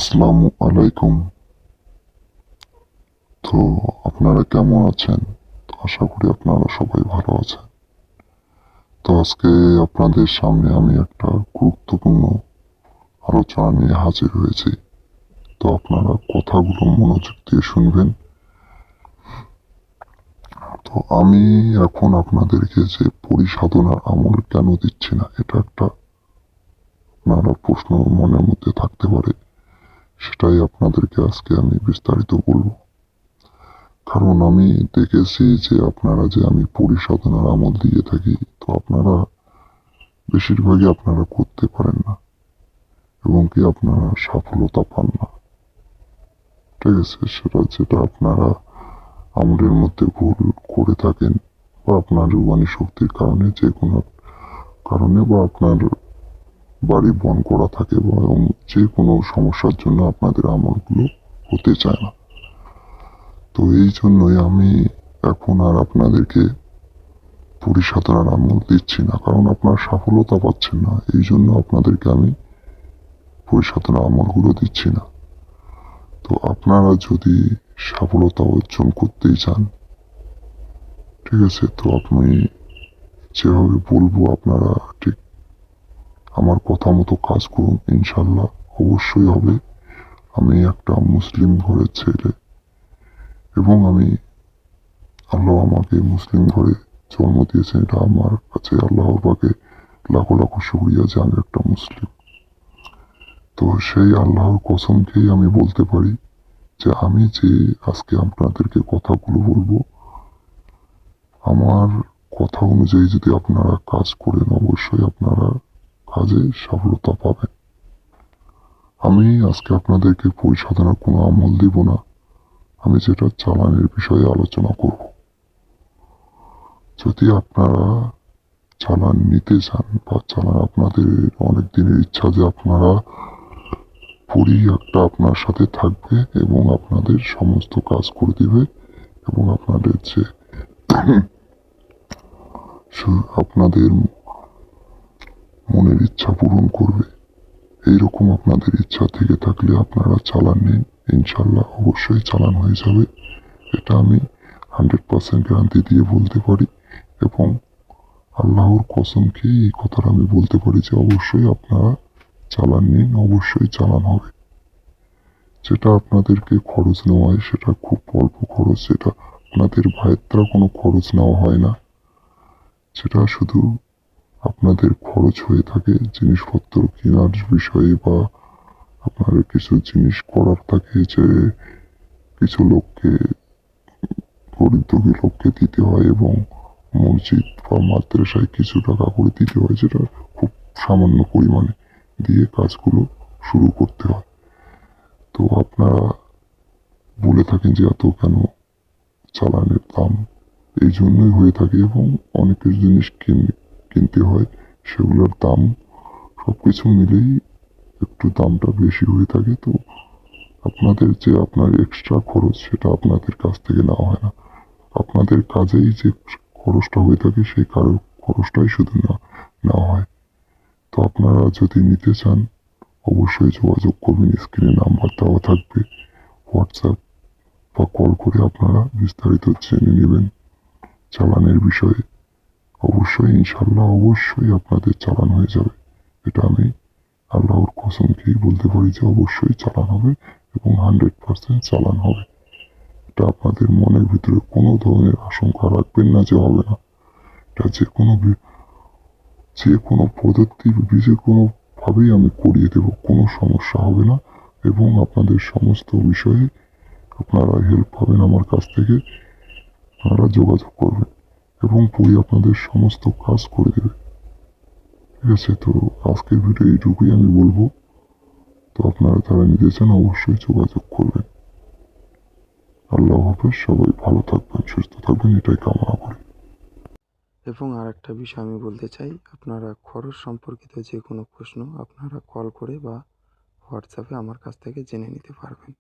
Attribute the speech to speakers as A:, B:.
A: আসসালামু আলাইকুম। তো আপনারা কেমন আছেন? তো আশা করি আপনারা সবাই ভালো আছেন। তো আজকে আপনাদের সামনে আমি একটা গুরুত্বপূর্ণ আলোচনা নিয়ে হাজির হয়েছি। তো আপনারা কথাগুলো মনোযোগ দিয়ে শুনবেন। তো আমি এখন আপনাদেরকে যে পরিসাধনার আমল কেন দিচ্ছি না, এটা একটা আপনারা প্রশ্ন মনের মধ্যে থাকতে পারে। সেটাই আপনাদেরকে আজকে আমি বিস্তারিত বলবো। কারণ আমি দেখেছি যে আপনারা যে আমি পরিসাধনার আমল দিয়ে থাকি, তো আপনারা বেশিরভাগই আপনারা করতে পারেন না এবং কি আপনারা সফলতা পান না। ঠিক আছে, সেটা যেটা আপনারা আমলের মধ্যে ভুল করে থাকেন বা আপনার রুবানি শক্তির কারণে, যে কোনো কারণে, বা আপনার বাড়ি বন করা থাকে বা যে কোনো সমস্যার জন্য আপনাদের আমলগুলো হতে চায় না। তো এই জন্যই আমি এখন আর আপনাদেরকে পরিসাধনার আমল দিচ্ছি না, কারণ আপনারা সফলতা পাচ্ছেন না। এই জন্য আপনাদেরকে আমি পরিসাধনার আমলগুলো দিচ্ছি না। তো আপনারা যদি সফলতা অর্জন করতেই চান, ঠিক আছে, তো আপনি যেভাবে বলবো আপনারা ঠিক আমার কথা মতো কাজ করুন, ইনশাল্লাহ অবশ্যই হবে। আমি একটা মুসলিম ঘরের ছেলে এবং আল্লাহ আমাকে মুসলিম ঘরে জন্ম দিয়েছেন। এটা আমার কাছে আল্লাহর পাকে লাখো লাখো শুকরিয়া যে আমি একটা মুসলিম। তো সেই আল্লাহর কসম খেয়ে আমি বলতে পারি যে আমি যে আজকে আপনাদেরকে কথাগুলো বলবো, আমার কথা অনুযায়ী যদি আপনারা কাজ করেন, অবশ্যই আপনারা কাজে সফলতা পাবেন। আমি আজকে আপনাদেরকে পরিসাধনার কোনো আমল দিব না, আমি যেটা চালানের বিষয়ে আলোচনা করব। যদি আপনারা চালান নিতে চান বা চালান আপনাদের অনেক দিনের ইচ্ছা যে আপনারা একটা আপনার সাথে থাকবে এবং আপনাদের সমস্ত কাজ করে দিবে এবং আপনাদের যে আপনাদের মনের ইচ্ছা পূরণ করবে, এইরকম আপনাদের ইচ্ছা থেকে থাকলে আপনারা চালান নিন, ইনশাল্লাহ অবশ্যই চালান হয়ে যাবে। এটা আমি 100% গ্যারান্টি দিয়ে বলতে পারি এবং আল্লাহর কসম খেয়ে এই কথাটা আমি বলতে পারি যে অবশ্যই আপনারা চালান নিন, অবশ্যই চালান হবে। যেটা আপনাদেরকে খরচ নেওয়া হয় সেটা খুব অল্প খরচ, যেটা আপনাদের ভাইয়ের দ্বারা কোনো খরচ নেওয়া হয় না। সেটা শুধু আপনাদের খরচ হয়ে থাকে জিনিসপত্র কেনার বিষয়ে, বা আপনার কিছু জিনিস করার থাকে, যে কিছু লোককে, দরিদ্র লোককে দিতে হয় এবং মসজিদ বা মাদ্রাসায় কিছু টাকা করে দিতে হয়, যেটা খুব সামান্য পরিমাণে দিয়ে কাজগুলো শুরু করতে হয়। তো আপনারা বলে থাকেন যে এত কেন চালানের দাম, এই জন্যই হয়ে থাকে এবং অনেক কিছু জিনিস কিনতে হয়, সেগুলোর দাম সবকিছু মিলেই একটু দামটা বেশি হয়ে থাকে। তো আপনাদের যে আপনার এক্সট্রা খরচ, সেটা আপনাদের কাছ থেকে নেওয়া হয় না। আপনাদের কাজেই যে খরচটা হয়ে থাকে সেই খরচটাই শুধু নেওয়া হয়। তো আপনারা যদি নিতে চান অবশ্যই যোগাযোগ করবেন, স্ক্রিনে নাম্বার দেওয়া থাকবে, হোয়াটসঅ্যাপ বা কল করে আপনারা বিস্তারিত জেনে নেবেন চালানের বিষয়ে। অবশ্যই ইনশাল্লাহ অবশ্যই আপনাদের চালান হয়ে যাবে। এটা আমি আল্লাহর কসম খেয়ে বলতে পারি যে অবশ্যই চালান হবে এবং 100% চালান হবে। এটা আপনাদের মনের ভিতরে কোনো ধরনের আশঙ্কা রাখবেন না যে হবে না। এটা যে কোনো পদ্ধতি, যে কোনো ভাবেই আমি করিয়ে দেব, কোনো সমস্যা হবে না এবং আপনাদের সমস্ত বিষয়ে আপনারা হেল্প পাবেন আমার কাছ থেকে। আপনারা যোগাযোগ করবেন এবং আপনাদের সমস্ত কাজ করে দেবে। ঠিক আছে, তো আজকের ভিডিও এইটুকুই আমি বলবো। তো আপনারা যারা নিতে চান অবশ্যই যোগাযোগ করবেন। আল্লাহ হাফেজ, সবাই ভালো থাকবেন, সুস্থ থাকবেন, এটাই কামনা করি।
B: এবং আরেকটা বিষয় আমি বলতে চাই, আপনারা খরচ সম্পর্কিত যে কোনো প্রশ্ন আপনারা কল করে বা হোয়াটসঅ্যাপে আমার কাছ থেকে জেনে নিতে পারবেন।